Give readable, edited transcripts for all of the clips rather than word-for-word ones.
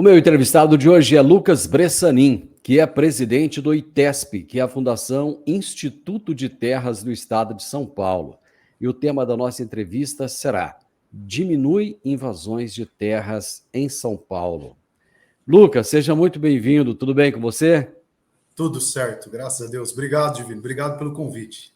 O meu entrevistado de hoje é Lucas Bressanin, que é presidente do ITESP, que é a Fundação Instituto de Terras do Estado de São Paulo. E o tema da nossa entrevista será: Diminui invasões de terras em São Paulo. Lucas, seja muito bem-vindo. Tudo bem com você? Tudo certo, graças a Deus. Obrigado, Divino. Obrigado pelo convite.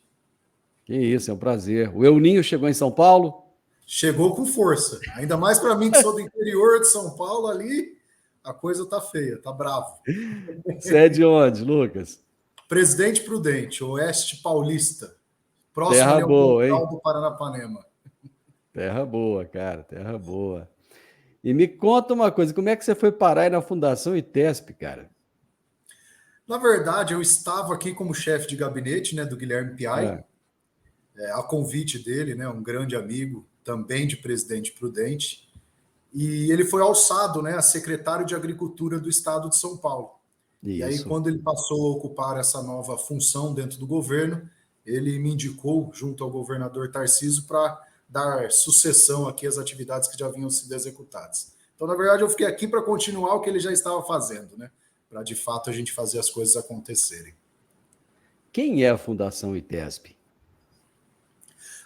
Que isso, é um prazer. O Euninho chegou em São Paulo? Chegou com força. Ainda mais para mim que sou do interior de São Paulo, ali a coisa tá feia, tá bravo. Você é de onde, Lucas? Presidente Prudente, Oeste Paulista, próximo Terra ali ao boa, hein? Pontal do Paranapanema. Terra boa, cara, terra boa. E me conta uma coisa, como é que você foi parar aí na Fundação ITESP, cara? Na verdade, eu estava aqui como chefe de gabinete, né, do Guilherme Piai, É. a convite dele, né, um grande amigo, também de Presidente Prudente, e ele foi alçado, né, a secretário de Agricultura do Estado de São Paulo. E aí, Isso. quando ele passou a ocupar essa nova função dentro do governo, ele me indicou, junto ao governador Tarcísio, para dar sucessão aqui às atividades que já vinham sido executadas. Então, na verdade, eu fiquei aqui para continuar o que ele já estava fazendo, né? Para, de fato, a gente fazer as coisas acontecerem. Quem é a Fundação ITESP?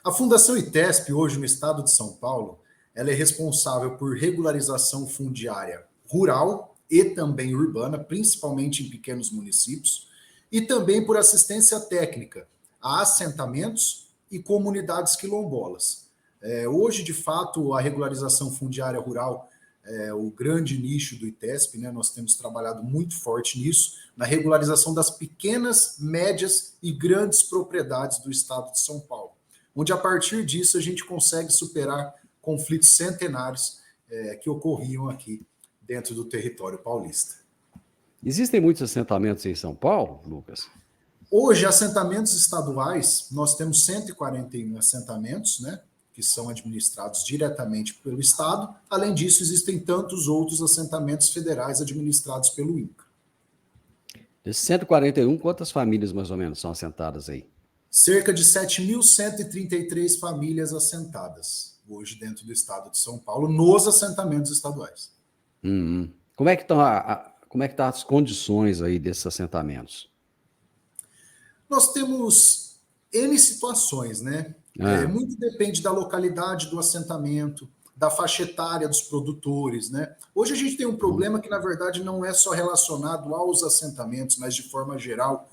A Fundação ITESP, hoje no estado de São Paulo, ela é responsável por regularização fundiária rural e também urbana, principalmente em pequenos municípios, e também por assistência técnica a assentamentos e comunidades quilombolas. Hoje, de fato, a regularização fundiária rural é o grande nicho do ITESP, né? Nós temos trabalhado muito forte nisso, na regularização das pequenas, médias e grandes propriedades do estado de São Paulo, onde a partir disso a gente consegue superar conflitos centenários que ocorriam aqui dentro do território paulista. Existem muitos assentamentos em São Paulo, Lucas? Hoje, assentamentos estaduais, nós temos 141 assentamentos, né, que são administrados diretamente pelo Estado. Além disso, existem tantos outros assentamentos federais administrados pelo INCRA. Desses 141, quantas famílias mais ou menos são assentadas aí? Cerca de 7.133 famílias assentadas hoje dentro do estado de São Paulo, nos assentamentos estaduais. Como é que estão as condições aí desses assentamentos? Nós temos N situações, né? Muito depende da localidade do assentamento, da faixa etária dos produtores, né? Hoje a gente tem um problema que, na verdade, não é só relacionado aos assentamentos, mas de forma geral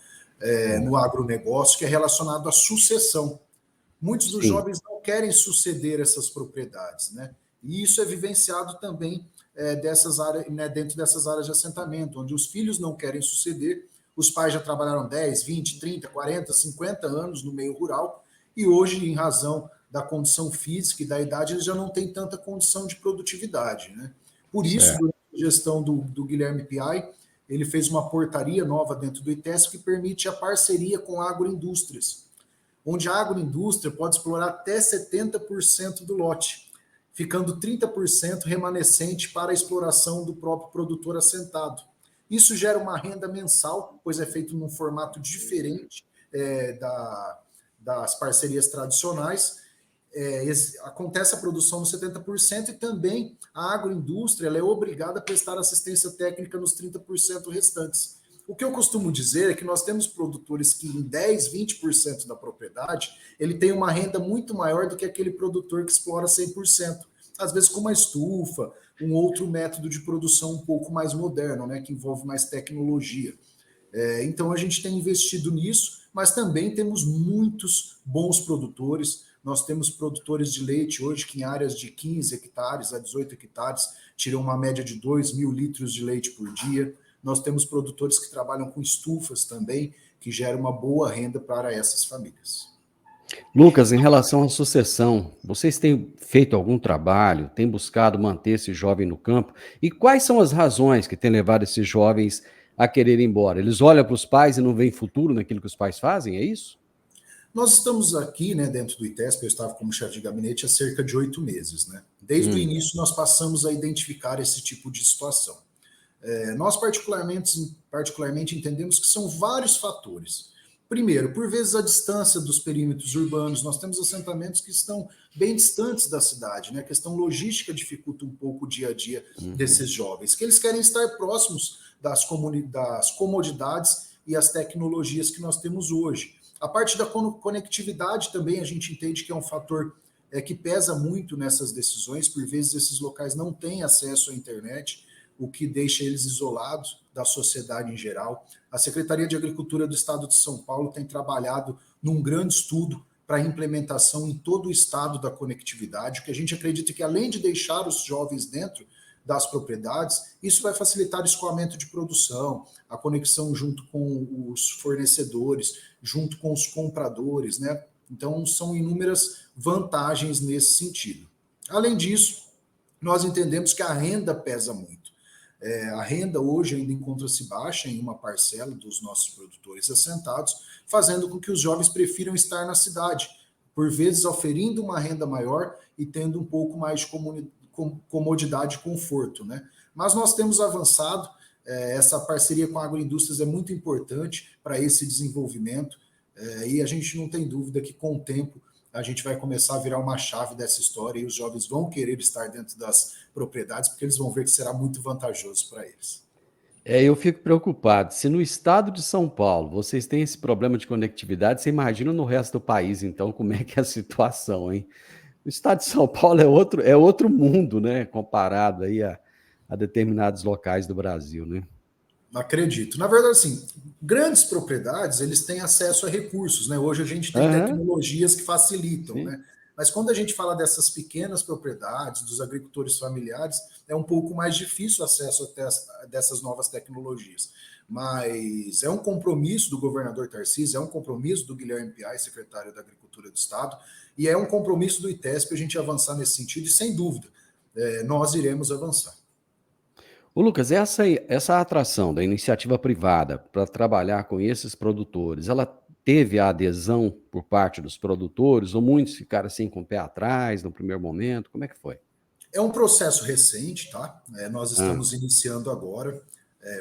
no agronegócio, que é relacionado à sucessão. Muitos dos Sim. jovens não querem suceder essas propriedades, né? E isso é vivenciado também dessas áreas, né, dentro dessas áreas de assentamento, onde os filhos não querem suceder, os pais já trabalharam 10, 20, 30, 40, 50 anos no meio rural, e hoje, em razão da condição física e da idade, eles já não têm tanta condição de produtividade, né? Por isso, Certo. durante a gestão do Guilherme Piai, ele fez uma portaria nova dentro do ITESP que permite a parceria com agroindústrias, onde a agroindústria pode explorar até 70% do lote, ficando 30% remanescente para a exploração do próprio produtor assentado. Isso gera uma renda mensal, pois é feito num formato diferente das parcerias tradicionais. Acontece a produção nos 70% e também a agroindústria ela é obrigada a prestar assistência técnica nos 30% restantes. O que eu costumo dizer é que nós temos produtores que em 10, 20% da propriedade, ele tem uma renda muito maior do que aquele produtor que explora 100%. Às vezes com uma estufa, um outro método de produção um pouco mais moderno, né, que envolve mais tecnologia. Então a gente tem investido nisso, mas também temos muitos bons produtores. Nós temos produtores de leite hoje que em áreas de 15 hectares a 18 hectares tiram uma média de 2.000 litros de leite por dia. Nós temos produtores que trabalham com estufas também, que geram uma boa renda para essas famílias. Lucas, em relação à sucessão, vocês têm feito algum trabalho, têm buscado manter esse jovem no campo? E quais são as razões que têm levado esses jovens a querer ir embora? Eles olham para os pais e não veem futuro naquilo que os pais fazem, é isso? Nós estamos aqui, né, dentro do ITESP, eu estava como chefe de gabinete há cerca de 8 meses. Né? Desde o início, nós passamos a identificar esse tipo de situação. Nós, particularmente, entendemos que são vários fatores. Primeiro, por vezes a distância dos perímetros urbanos, nós temos assentamentos que estão bem distantes da cidade, né? A questão logística dificulta um pouco o dia a dia desses jovens, que eles querem estar próximos das comodidades e as tecnologias que nós temos hoje. A parte da conectividade também a gente entende que é um fator que pesa muito nessas decisões. Por vezes esses locais não têm acesso à internet, o que deixa eles isolados da sociedade em geral. A Secretaria de Agricultura do Estado de São Paulo tem trabalhado num grande estudo para a implementação em todo o estado da conectividade, que a gente acredita que, além de deixar os jovens dentro das propriedades, isso vai facilitar o escoamento de produção, a conexão junto com os fornecedores, junto com os compradores, né? Então, são inúmeras vantagens nesse sentido. Além disso, nós entendemos que a renda pesa muito. A renda hoje ainda encontra-se baixa em uma parcela dos nossos produtores assentados, fazendo com que os jovens prefiram estar na cidade, por vezes oferindo uma renda maior e tendo um pouco mais de comodidade e conforto, né? Mas nós temos avançado, essa parceria com a agroindústrias é muito importante para esse desenvolvimento, e a gente não tem dúvida que, com o tempo, a gente vai começar a virar uma chave dessa história e os jovens vão querer estar dentro das propriedades, porque eles vão ver que será muito vantajoso para eles. Eu fico preocupado. Se no estado de São Paulo vocês têm esse problema de conectividade, você imagina no resto do país, então, como é que é a situação, hein? O estado de São Paulo é outro mundo, né? Comparado aí a determinados locais do Brasil, né? Acredito. Na verdade, assim, grandes propriedades, eles têm acesso a recursos, né? Hoje a gente tem tecnologias que facilitam, sim, né? Mas quando a gente fala dessas pequenas propriedades, dos agricultores familiares, é um pouco mais difícil o acesso dessas novas tecnologias. Mas é um compromisso do governador Tarcísio, é um compromisso do Guilherme Piai, secretário da Agricultura do Estado, e é um compromisso do ITESP a gente avançar nesse sentido, e sem dúvida, nós iremos avançar. Ô Lucas, essa atração da iniciativa privada para trabalhar com esses produtores, ela teve a adesão por parte dos produtores, ou muitos ficaram assim com o pé atrás no primeiro momento? Como é que foi? É um processo recente, tá? Nós estamos iniciando agora.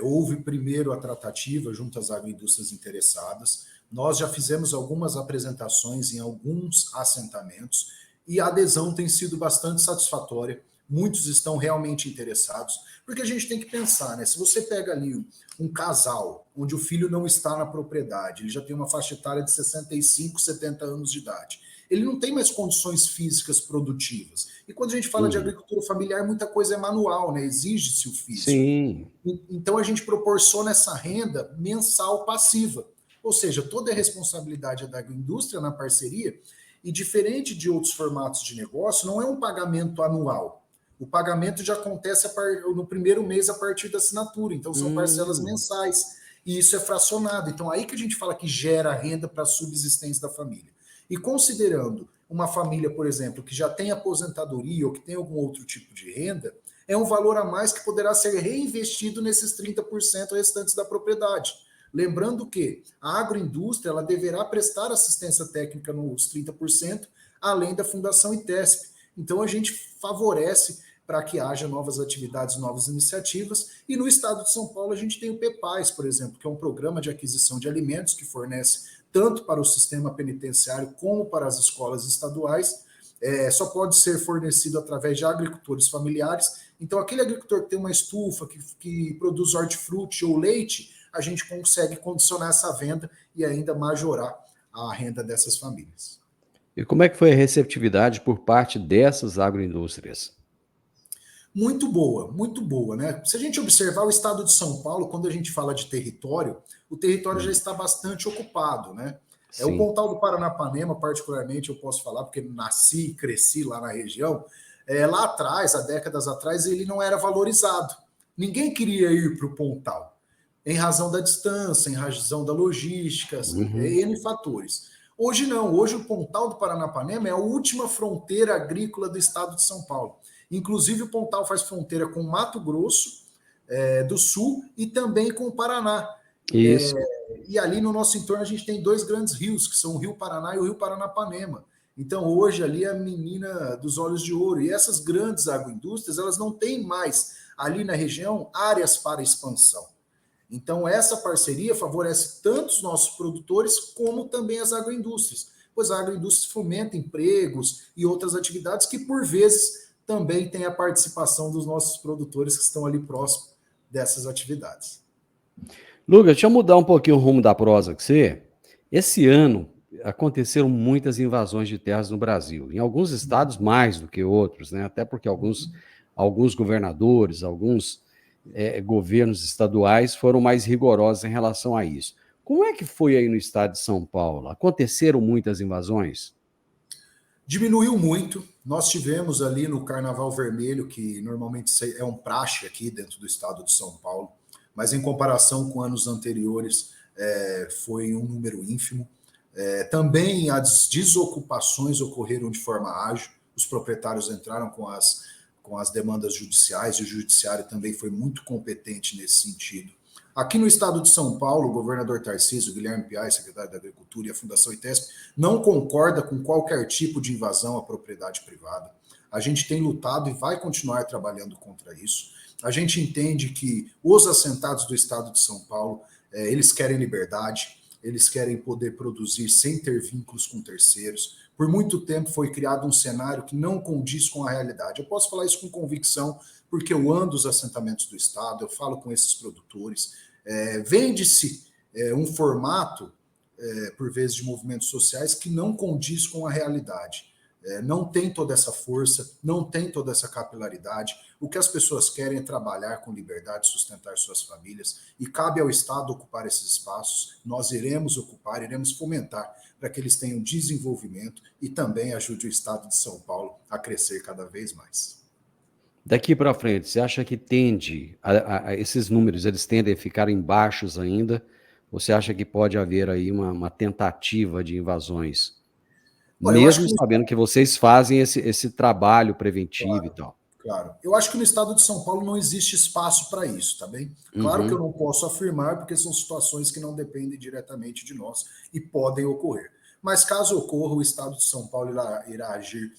Houve primeiro a tratativa junto às agroindústrias interessadas. Nós já fizemos algumas apresentações em alguns assentamentos e a adesão tem sido bastante satisfatória. Muitos estão realmente interessados, porque a gente tem que pensar, né? Se você pega ali um casal onde o filho não está na propriedade, ele já tem uma faixa etária de 65, 70 anos de idade, ele não tem mais condições físicas produtivas. E quando a gente fala de agricultura familiar, muita coisa é manual, né? Exige-se o físico. Sim. Então a gente proporciona essa renda mensal passiva. Ou seja, toda a responsabilidade é da agroindústria na parceria, e diferente de outros formatos de negócio, não é um pagamento anual. O pagamento já acontece no primeiro mês a partir da assinatura, então são parcelas mensais, e isso é fracionado. Então aí que a gente fala que gera renda para a subsistência da família. E considerando uma família, por exemplo, que já tem aposentadoria ou que tem algum outro tipo de renda, é um valor a mais que poderá ser reinvestido nesses 30% restantes da propriedade. Lembrando que a agroindústria ela deverá prestar assistência técnica nos 30%, além da Fundação ITESP. Então a gente favorece para que haja novas atividades, novas iniciativas. E no estado de São Paulo a gente tem o PEPAS, por exemplo, que é um programa de aquisição de alimentos que fornece tanto para o sistema penitenciário como para as escolas estaduais. Só pode ser fornecido através de agricultores familiares. Então, aquele agricultor que tem uma estufa, que produz hortifruti ou leite, a gente consegue condicionar essa venda e ainda majorar a renda dessas famílias. E como é que foi a receptividade por parte dessas agroindústrias? Muito boa, né? Se a gente observar o estado de São Paulo, quando a gente fala de território, o território já está bastante ocupado, né? O Pontal do Paranapanema, particularmente, eu posso falar, porque nasci e cresci lá na região. Lá atrás, há décadas atrás, ele não era valorizado. Ninguém queria ir para o Pontal, em razão da distância, em razão da logística, N fatores. Hoje não, hoje o Pontal do Paranapanema é a última fronteira agrícola do estado de São Paulo. Inclusive o Pontal faz fronteira com Mato Grosso do Sul e também com o Paraná. Isso. E ali no nosso entorno a gente tem dois grandes rios, que são o Rio Paraná e o Rio Paranapanema. Então hoje ali é a menina dos olhos de ouro. E essas grandes agroindústrias, elas não têm mais ali na região áreas para expansão. Então, essa parceria favorece tanto os nossos produtores como também as agroindústrias, pois a agroindústria fomenta empregos e outras atividades que, por vezes, também tem a participação dos nossos produtores que estão ali próximo dessas atividades. Lucas, deixa eu mudar um pouquinho o rumo da prosa com você. Esse ano aconteceram muitas invasões de terras no Brasil, em alguns estados mais do que outros, né? Até porque alguns governadores, alguns governos estaduais foram mais rigorosos em relação a isso. Como é que foi aí no estado de São Paulo? Aconteceram muitas invasões? Diminuiu muito. Nós tivemos ali no Carnaval Vermelho, que normalmente é um praxe aqui dentro do estado de São Paulo, mas em comparação com anos anteriores, foi um número ínfimo. Também as desocupações ocorreram de forma ágil, os proprietários entraram com as demandas judiciais, e o judiciário também foi muito competente nesse sentido. Aqui no estado de São Paulo, o governador Tarcísio, Guilherme Piai, secretário da Agricultura, e a Fundação ITESP não concorda com qualquer tipo de invasão à propriedade privada. A gente tem lutado e vai continuar trabalhando contra isso. A gente entende que os assentados do estado de São Paulo, eles querem liberdade, eles querem poder produzir sem ter vínculos com terceiros. Por muito tempo foi criado um cenário que não condiz com a realidade. Eu posso falar isso com convicção, porque eu ando os assentamentos do estado, eu falo com esses produtores. Vende-se um formato, por vezes, de movimentos sociais que não condiz com a realidade. Não tem toda essa força, não tem toda essa capilaridade. O que as pessoas querem é trabalhar com liberdade, sustentar suas famílias, e cabe ao Estado ocupar esses espaços. Nós iremos ocupar, iremos fomentar para que eles tenham desenvolvimento e também ajude o Estado de São Paulo a crescer cada vez mais. Daqui para frente, você acha que esses números, eles tendem a ficar baixos ainda? Ou você acha que pode haver aí uma tentativa de invasões? Olha, eu acho Mesmo que sabendo que vocês fazem esse trabalho preventivo e claro, tal. claro. Eu acho que no estado de São Paulo não existe espaço para isso, tá bem? Claro que eu não posso afirmar, porque são situações que não dependem diretamente de nós e podem ocorrer. Mas caso ocorra, o estado de São Paulo irá agir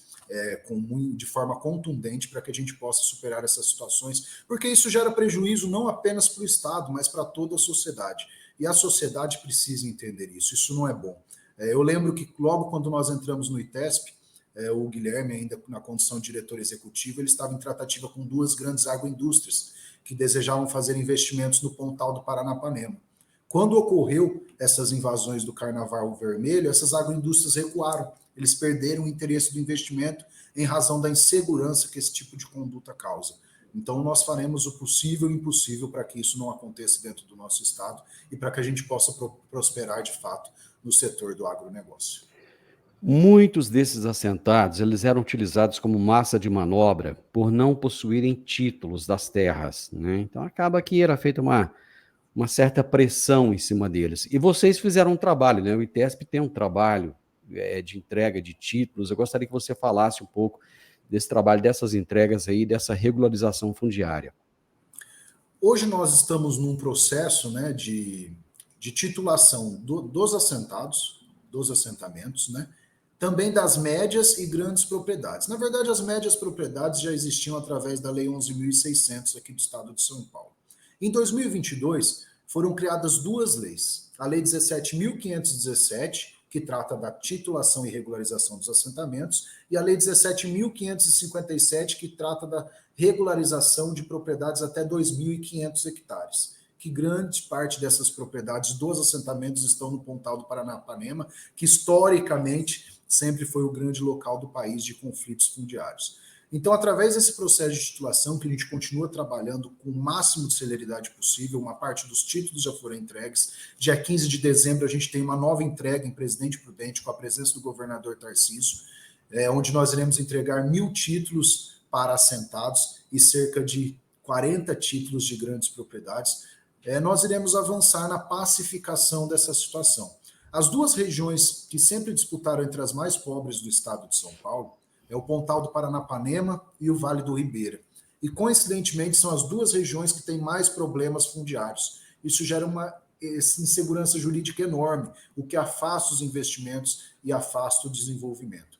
de forma contundente para que a gente possa superar essas situações, porque isso gera prejuízo não apenas para o estado, mas para toda a sociedade. E a sociedade precisa entender isso. Isso não é bom. Eu lembro que logo quando nós entramos no ITESP, o Guilherme, ainda na condição de diretor executivo, ele estava em tratativa com duas grandes agroindústrias que desejavam fazer investimentos no Pontal do Paranapanema. Quando ocorreu essas invasões do Carnaval Vermelho, essas agroindústrias recuaram. Eles perderam o interesse do investimento em razão da insegurança que esse tipo de conduta causa. Então, nós faremos o possível e o impossível para que isso não aconteça dentro do nosso estado e para que a gente possa prosperar de fato no setor do agronegócio. Muitos desses assentados, eles eram utilizados como massa de manobra por não possuírem títulos das terras, né? Então acaba que era feita uma certa pressão em cima deles. E vocês fizeram um trabalho, né? O ITESP tem um trabalho de entrega de títulos. Eu gostaria que você falasse um pouco desse trabalho, dessas entregas aí, dessa regularização fundiária. Hoje nós estamos num processo, né, de titulação dos assentamentos, né, também das médias e grandes propriedades. Na verdade, as médias propriedades já existiam através da Lei 11.600 aqui do estado de São Paulo. Em 2022, foram criadas duas leis. A Lei 17.517, que trata da titulação e regularização dos assentamentos, e a Lei 17.557, que trata da regularização de propriedades até 2.500 hectares, que grande parte dessas propriedades dos assentamentos estão no Pontal do Paranapanema, que historicamente sempre foi o grande local do país de conflitos fundiários. Então, através desse processo de titulação, que a gente continua trabalhando com o máximo de celeridade possível, uma parte dos títulos já foram entregues. Dia 15 de dezembro, a gente tem uma nova entrega em Presidente Prudente, com a presença do governador Tarcísio, onde nós iremos entregar 1.000 títulos para assentados e cerca de 40 títulos de grandes propriedades. Nós iremos avançar na pacificação dessa situação. As duas regiões que sempre disputaram entre as mais pobres do estado de São Paulo é o Pontal do Paranapanema e o Vale do Ribeira. E, coincidentemente, são as duas regiões que têm mais problemas fundiários. Isso gera uma insegurança jurídica enorme, o que afasta os investimentos e afasta o desenvolvimento.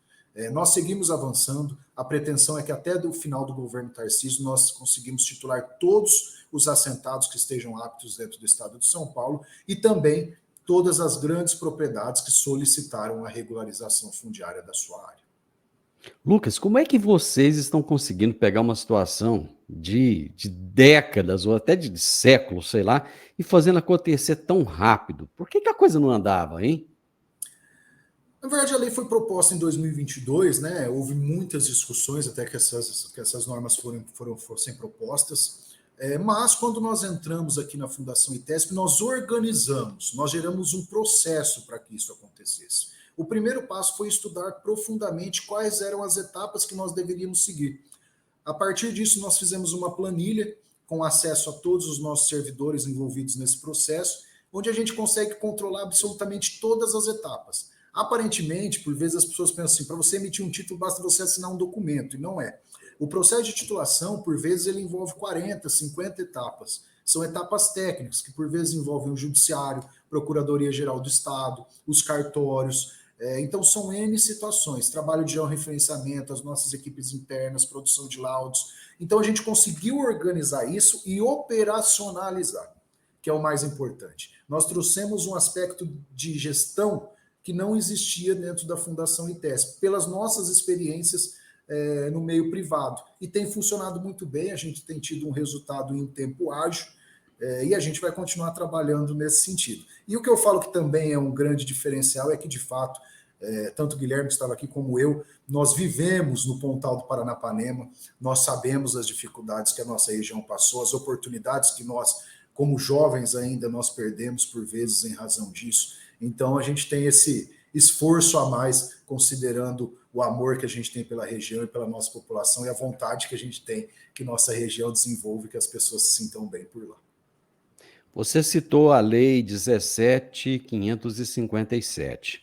Nós seguimos avançando, a pretensão é que até do final do governo Tarcísio nós conseguimos titular todos os assentados que estejam aptos dentro do estado de São Paulo e também todas as grandes propriedades que solicitaram a regularização fundiária da sua área. Lucas, como é que vocês estão conseguindo pegar uma situação de décadas ou até de séculos, sei lá, e fazendo acontecer tão rápido? Por que a coisa não andava, hein? Na verdade, a lei foi proposta em 2022, né? Houve muitas discussões até que essas normas fossem propostas. Mas quando nós entramos aqui na Fundação ITESP, nós organizamos, nós geramos um processo para que isso acontecesse. O primeiro passo foi estudar profundamente quais eram as etapas que nós deveríamos seguir. A partir disso, nós fizemos uma planilha com acesso a todos os nossos servidores envolvidos nesse processo, onde a gente consegue controlar absolutamente todas as etapas. Aparentemente, por vezes as pessoas pensam assim, para você emitir um título basta você assinar um documento, e não é. O processo de titulação, por vezes, ele envolve 40, 50 etapas. São etapas técnicas, que por vezes envolvem o Judiciário, Procuradoria-Geral do Estado, os cartórios. Então, são N situações. Trabalho de georreferenciamento, as nossas equipes internas, produção de laudos. Então, a gente conseguiu organizar isso e operacionalizar, que é o mais importante. Nós trouxemos um aspecto de gestão que não existia dentro da Fundação ITESP, pelas nossas experiências no meio privado. E tem funcionado muito bem, a gente tem tido um resultado em tempo ágil, e a gente vai continuar trabalhando nesse sentido. E o que eu falo que também é um grande diferencial é que, de fato, tanto o Guilherme que estava aqui como eu, nós vivemos no Pontal do Paranapanema, nós sabemos as dificuldades que a nossa região passou, as oportunidades que nós, como jovens ainda, nós perdemos por vezes em razão disso. Então, a gente tem esse esforço a mais, considerando o amor que a gente tem pela região e pela nossa população e a vontade que a gente tem que nossa região desenvolva e que as pessoas se sintam bem por lá. Você citou a Lei 17.557.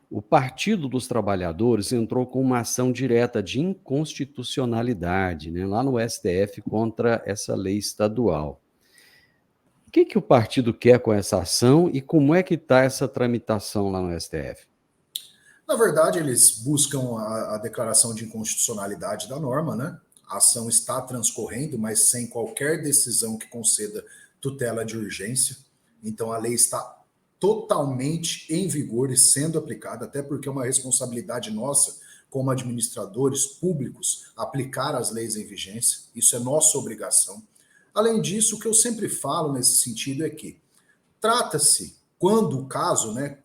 O Partido dos Trabalhadores entrou com uma ação direta de inconstitucionalidade, né, lá no STF contra essa lei estadual. O que o partido quer com essa ação e como é que está essa tramitação lá no STF? Na verdade, eles buscam a declaração de inconstitucionalidade da norma, né? A ação está transcorrendo, mas sem qualquer decisão que conceda tutela de urgência. Então, a lei está totalmente em vigor e sendo aplicada, até porque é uma responsabilidade nossa, como administradores públicos, aplicar as leis em vigência. Isso é nossa obrigação. Além disso, o que eu sempre falo nesse sentido é que trata-se, quando o caso, né,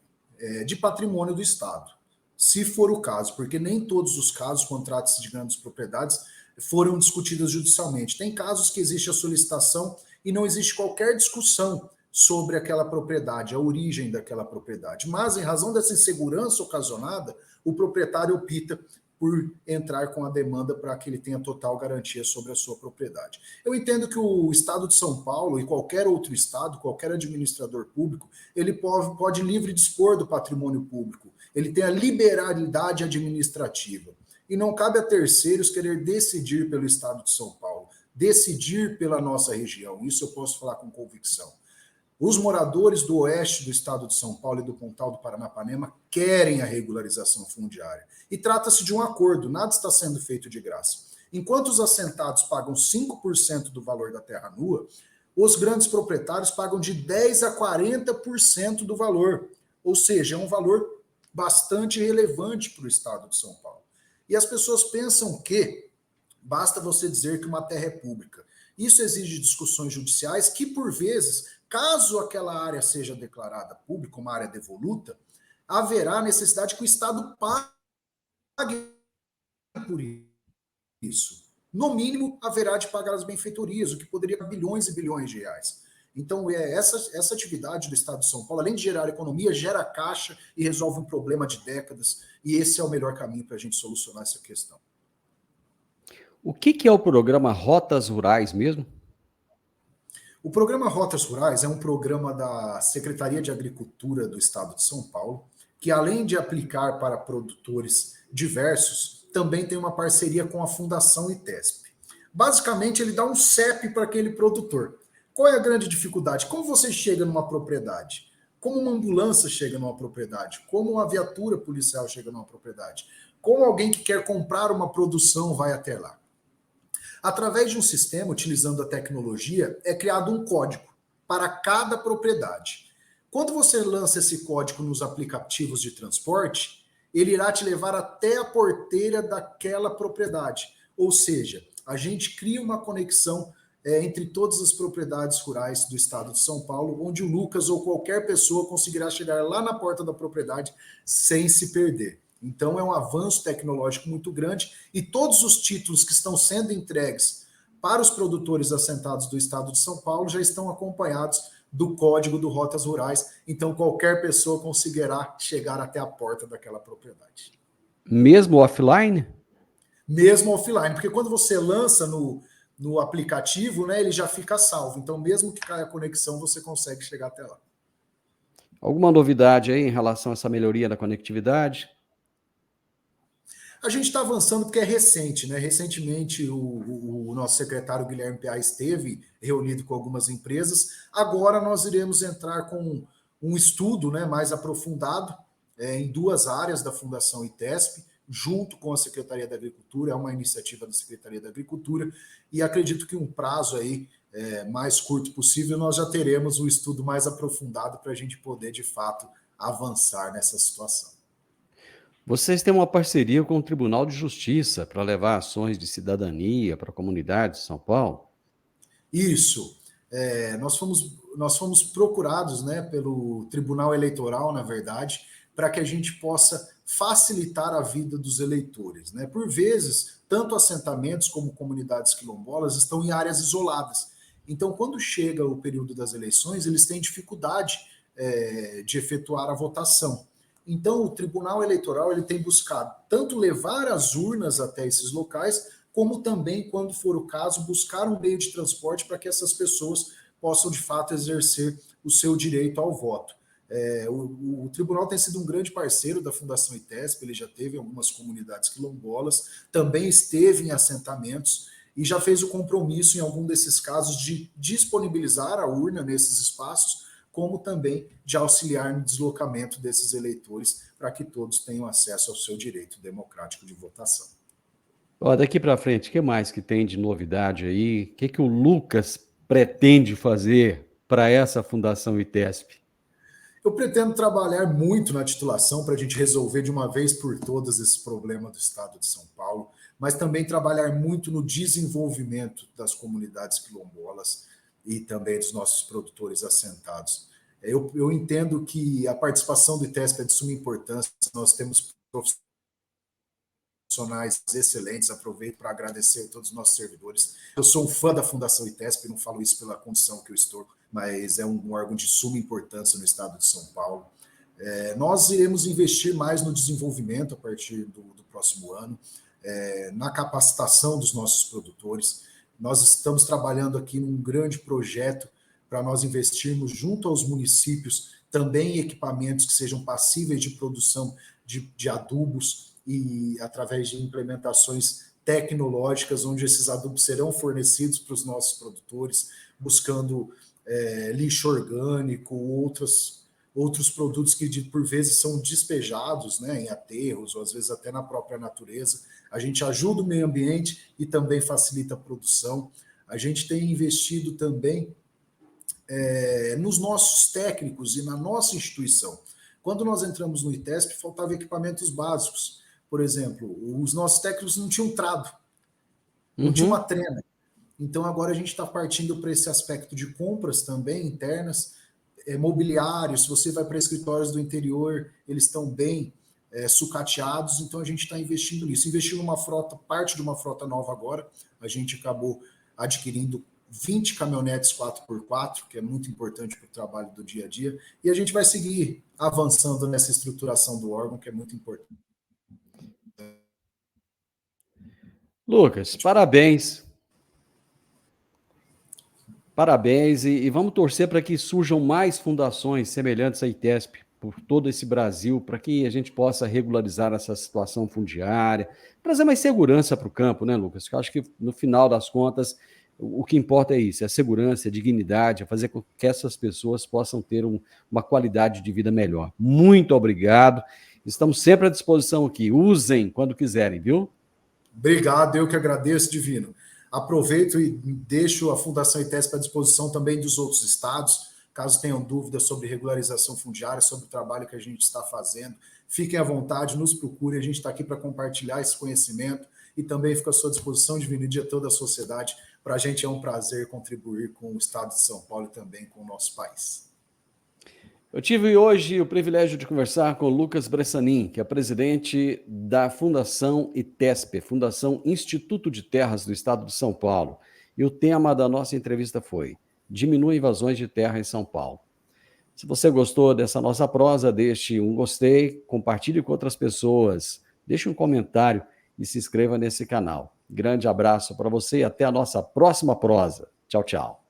de patrimônio do Estado. Se for o caso, porque nem todos os casos, quando trata-se de grandes propriedades, foram discutidas judicialmente. Tem casos que existe a solicitação e não existe qualquer discussão sobre aquela propriedade, a origem daquela propriedade. Mas, em razão dessa insegurança ocasionada, o proprietário opta por entrar com a demanda para que ele tenha total garantia sobre a sua propriedade. Eu entendo que o Estado de São Paulo e qualquer outro Estado, qualquer administrador público, ele pode livre dispor do patrimônio público. Ele tem a liberalidade administrativa. E não cabe a terceiros querer decidir pelo Estado de São Paulo, decidir pela nossa região. Isso eu posso falar com convicção. Os moradores do oeste do estado de São Paulo e do Pontal do Paranapanema querem a regularização fundiária. E trata-se de um acordo, nada está sendo feito de graça. Enquanto os assentados pagam 5% do valor da terra nua, os grandes proprietários pagam de 10% a 40% do valor. Ou seja, é um valor bastante relevante para o estado de São Paulo. E as pessoas pensam que basta você dizer que uma terra é pública. Isso exige discussões judiciais que, por vezes, caso aquela área seja declarada pública, uma área devoluta, haverá necessidade que o Estado pague por isso. No mínimo, haverá de pagar as benfeitorias, o que poderia dar bilhões e bilhões de reais. Então, essa atividade do Estado de São Paulo, além de gerar economia, gera caixa e resolve um problema de décadas. E esse é o melhor caminho para a gente solucionar essa questão. O que é o programa Rotas Rurais mesmo? O programa Rotas Rurais é um programa da Secretaria de Agricultura do Estado de São Paulo, que além de aplicar para produtores diversos, também tem uma parceria com a Fundação ITESP. Basicamente, ele dá um CEP para aquele produtor. Qual é a grande dificuldade? Como você chega numa propriedade? como uma ambulância chega numa propriedade, como uma viatura policial chega numa propriedade, como alguém que quer comprar uma produção vai até lá. Através de um sistema, utilizando a tecnologia, é criado um código para cada propriedade. Quando você lança esse código nos aplicativos de transporte, ele irá te levar até a porteira daquela propriedade. Ou seja, a gente cria uma conexão entre todas as propriedades rurais do estado de São Paulo, onde o Lucas ou qualquer pessoa conseguirá chegar lá na porta da propriedade sem se perder. Então é um avanço tecnológico muito grande e todos os títulos que estão sendo entregues para os produtores assentados do estado de São Paulo já estão acompanhados do código do Rotas Rurais, então qualquer pessoa conseguirá chegar até a porta daquela propriedade. Mesmo offline? Mesmo offline, porque quando você lança no aplicativo, né, ele já fica salvo, então mesmo que caia a conexão, você consegue chegar até lá. Alguma novidade aí em relação a essa melhoria da conectividade? A gente está avançando porque é recente, né? Recentemente, o nosso secretário Guilherme Piá esteve reunido com algumas empresas. Agora nós iremos entrar com um estudo, né, mais aprofundado em duas áreas da Fundação ITESP, junto com a Secretaria da Agricultura. É uma iniciativa da Secretaria da Agricultura e acredito que um prazo aí mais curto possível nós já teremos o estudo mais aprofundado para a gente poder, de fato, avançar nessa situação. Vocês têm uma parceria com o Tribunal de Justiça para levar ações de cidadania para a comunidade de São Paulo? Isso. Nós fomos procurados, né, pelo Tribunal Eleitoral, na verdade, para que a gente possa facilitar a vida dos eleitores, né? Por vezes, tanto assentamentos como comunidades quilombolas estão em áreas isoladas. Então, quando chega o período das eleições, eles têm dificuldade de efetuar a votação. Então, o Tribunal Eleitoral ele tem buscado tanto levar as urnas até esses locais, como também, quando for o caso, buscar um meio de transporte para que essas pessoas possam, de fato, exercer o seu direito ao voto. O tribunal tem sido um grande parceiro da Fundação ITESP, ele já teve em algumas comunidades quilombolas, também esteve em assentamentos e já fez o compromisso, em algum desses casos, de disponibilizar a urna nesses espaços, como também de auxiliar no deslocamento desses eleitores para que todos tenham acesso ao seu direito democrático de votação. Ó, daqui para frente, o que mais que tem de novidade aí? O que o Lucas pretende fazer para essa Fundação ITESP? Eu pretendo trabalhar muito na titulação para a gente resolver de uma vez por todas esse problema do estado de São Paulo, mas também trabalhar muito no desenvolvimento das comunidades quilombolas e também dos nossos produtores assentados. Eu entendo que a participação do ITESP é de suma importância, nós temos profissionais excelentes, aproveito para agradecer a todos os nossos servidores. Eu sou um fã da Fundação ITESP, não falo isso pela condição que eu estou, mas é um órgão de suma importância no estado de São Paulo. Nós iremos investir mais no desenvolvimento a partir do próximo ano, na capacitação dos nossos produtores. Nós estamos trabalhando aqui num grande projeto para nós investirmos junto aos municípios também em equipamentos que sejam passíveis de produção de adubos e através de implementações tecnológicas, onde esses adubos serão fornecidos para os nossos produtores, buscando lixo orgânico, outros produtos que por vezes são despejados, né, em aterros ou às vezes até na própria natureza. A gente ajuda o meio ambiente e também facilita a produção. A gente tem investido também nos nossos técnicos e na nossa instituição. Quando nós entramos no ITESP, faltavam equipamentos básicos. Por exemplo, os nossos técnicos não tinham trado, não tinha uma trena. Então agora a gente está partindo para esse aspecto de compras também internas, mobiliários. Se você vai para escritórios do interior, eles estão bem sucateados, então a gente está investindo nisso. Investiu numa frota, parte de uma frota nova agora, a gente acabou adquirindo 20 caminhonetes 4x4, que é muito importante para o trabalho do dia a dia, e a gente vai seguir avançando nessa estruturação do órgão, que é muito importante. Lucas, parabéns. Parabéns e vamos torcer para que surjam mais fundações semelhantes à ITESP por todo esse Brasil, para que a gente possa regularizar essa situação fundiária, trazer mais segurança para o campo, né, Lucas? Eu acho que no final das contas o que importa é isso, é a segurança, é a dignidade, é fazer com que essas pessoas possam ter uma qualidade de vida melhor. Muito obrigado. Estamos sempre à disposição aqui. Usem quando quiserem, viu? Obrigado, eu que agradeço, Divino. Aproveito e deixo a Fundação ITESP à disposição também dos outros estados, caso tenham dúvidas sobre regularização fundiária, sobre o trabalho que a gente está fazendo. Fiquem à vontade, nos procurem, a gente está aqui para compartilhar esse conhecimento e também fico à sua disposição, Divino, e de toda a sociedade. Para a gente é um prazer contribuir com o estado de São Paulo e também com o nosso país. Eu tive hoje o privilégio de conversar com o Lucas Bressanin, que é presidente da Fundação ITESP, Fundação Instituto de Terras do Estado de São Paulo. E o tema da nossa entrevista foi: diminua invasões de terra em São Paulo. Se você gostou dessa nossa prosa, deixe um gostei, compartilhe com outras pessoas, deixe um comentário e se inscreva nesse canal. Grande abraço para você e até a nossa próxima prosa. Tchau, tchau.